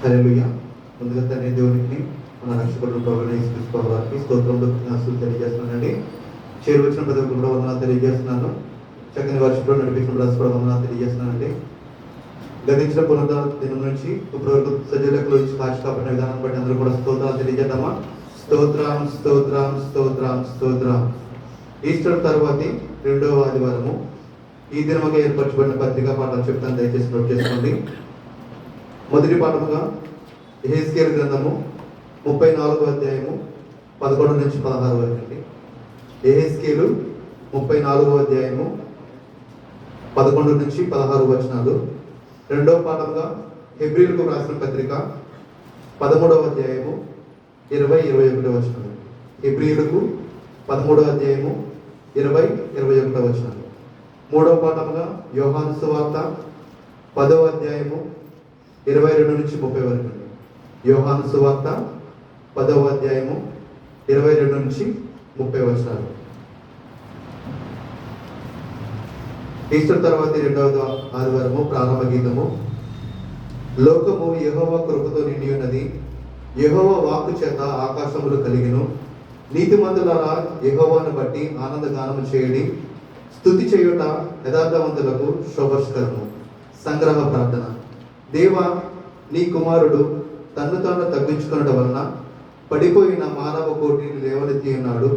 హల్లెలూయా. ముందుగా తండ్రి దేవునికి మన రక్షకుడు ప్రభువైన యేసుక్రీస్తు వారికి స్తోత్రములు కృతజ్ఞతలు తెలియజేస్తున్నానండి. చేరువచ్చిన ప్రతి ఒక్కరు కూడా వందనాలు తెలియజేస్తున్నాను. చక్కని వర్షంలో నడిపించిన బ్రదర్స్ కూడా వందనాలు తెలియజేస్తున్నానండి. గతించిన పునరుద్ధరణ దినం నుంచి ఇప్పటివరకు సజీవులకు నుంచి కాచి కాపాడిన విధానం బట్టి అందరూ కూడా స్తోత్రాలు తెలియజేద్దామా? స్తోత్రం స్తోత్రం స్తోత్రం స్తోత్రం. ఈస్టర్ తర్వాతి 2వ ఆదివారము ఈ దినముగా ఏర్పరచబడిన పత్రికా పాఠాలు చెప్తాను, దయచేసి నోట్ చేసుకోండి. మొదటి పాఠముగా యెహెజ్కేలు గ్రంథము 34వ అధ్యాయము 11 నుంచి 16 వరకు అండి. యెహెజ్కేలు 34వ అధ్యాయము 11 నుంచి 16 వచనాలు. రెండవ పాఠంగా హెబ్రీయులకు రాసిన పత్రిక 13వ అధ్యాయము 20-21 వచనాలు. హెబ్రీయులకు 13వ అధ్యాయము 20-21 వచనాలు. మూడవ పాఠంగా యోహాను సువార్త 10వ అధ్యాయము 22 నుంచి 30 వరకు అండి. యోహాను సువార్త 10వ అధ్యాయము 22 నుంచి 30 వచనాలు. ఈస్టర్ తర్వాత 2వ ఆదివారము ప్రారంభ గీతము. లోకము యెహోవా కృపతో నిండి ఉన్నది, యెహోవా వాక్కు చేత ఆకాశములు కలిగెను. నీతిమంతులారా యెహోవాను బట్టి ఆనందగానము చేయడి, స్తుతి చేయుట యథార్థవంతులకు శోభస్కరము. సంగ్రహ ప్రార్థన. దేవా, నీ కుమారుడు తన్ను తాను తగ్గించుకొనడం వలన పడిపోయిన మానవ కోటిని లేవనెత్తి ఉన్నాడు.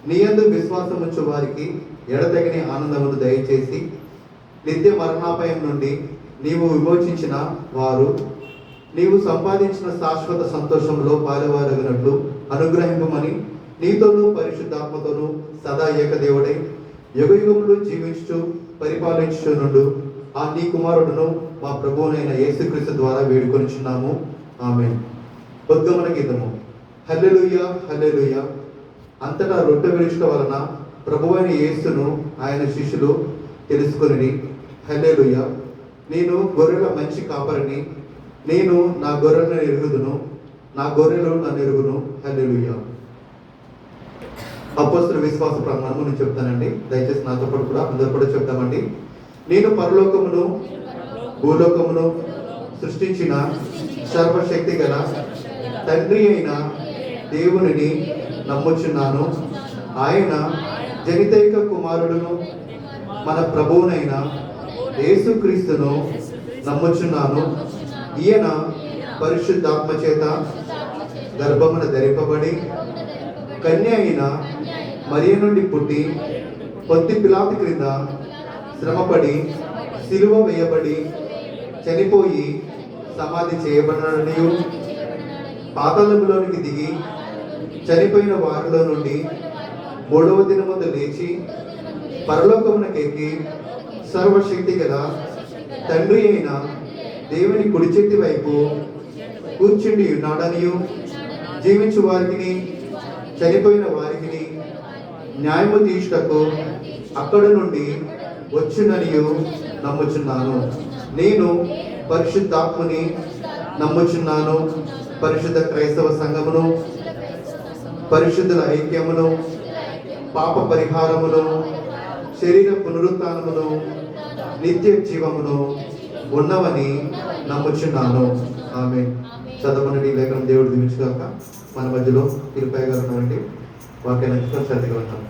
నీ యందు విశ్వాసం ఉంచు వారికి ఎడతెగని ఆనందమును దయచేసి నిత్య మరణాపాయం నుండి నీవు విమోచించిన వారు నీవు సంపాదించిన శాశ్వత సంతోషంలో పాలువారగినట్లు అనుగ్రహింపమని నీతోనూ పరిశుద్ధాత్మతోనూ సదా ఏకదేవుడై యుగయుగములు జీవించుచు పరిపాలించుచు నుండు ఆ నీ కుమారుడును మా ప్రభువునైన యేసుక్రీస్తు ద్వారా వేడుకొనిచున్నాము. ఆమేన్. ఉద్గమన గీతము. హల్లెలూయా హల్లెలూయా. అంతటా రొట్టె విరుచుట వలన ప్రభువైన యేసును ఆయన శిష్యులు తెలుసుకొనిరి. హల్లెలూయా. నేను గొర్రెల మంచి కాపరిని, నేను నా గొర్రెలను ఎరుగుదును, నా గొర్రెలు నన్ను ఎరుగును. హల్లెలూయా. అపోస్తలుల విశ్వాస ప్రమాణము నేను చెప్తానండి, దయచేసి నాతో పాటు కూడా అందరూ కూడా చెప్తామండి. నేను పరలోకమును భూలోకమును సృష్టించిన సర్వశక్తి గల తండ్రి అయిన దేవునిని నమ్ముచున్నాను. ఆయన జనితైక కుమారుడును మన ప్రభువునైన యేసుక్రీస్తును నమ్ముచున్నాను. ఈయన పరిశుద్ధాత్మ చేత గర్భమున ధరింపబడి కన్య అయిన మరియ నుండి పుట్టి పొంతి పిలాతు క్రింద శ్రమపడి సిలువ వేయబడి చనిపోయి సమాధి చేయబడిననియు పాతాళములోనికి దిగి చనిపోయిన వారిలో నుండి 3వ దినమందు లేచి పరలోకమునకెక్కి సర్వశక్తి గల తండ్రి అయిన దేవుని కుడి చేతి వైపు కూర్చుండి ఉన్నాడనియు జీవించు వారికి చనిపోయిన వారికి న్యాయము తీర్చుటకు అక్కడ నుండి వచ్చుననియు నమ్ముచున్నాను. నేను పరిశుద్ధాత్మని నమ్ముచున్నాను. పరిశుద్ధ క్రైస్తవ సంఘమును, పరిశుద్ధుల ఐక్యమును, పాప పరిహారమును, శరీర పునరుత్థానమును, నిత్య జీవమును ఉన్నవని నమ్ముచున్నాను. ఆమేన్. చదవనడి లేఖనం దేవుడు దీవించుగాక. మన మధ్యలో తిరుపతి గారు ఉన్నారండి, వాక్యాన్ని శ్రద్ధగా ఉంటాం.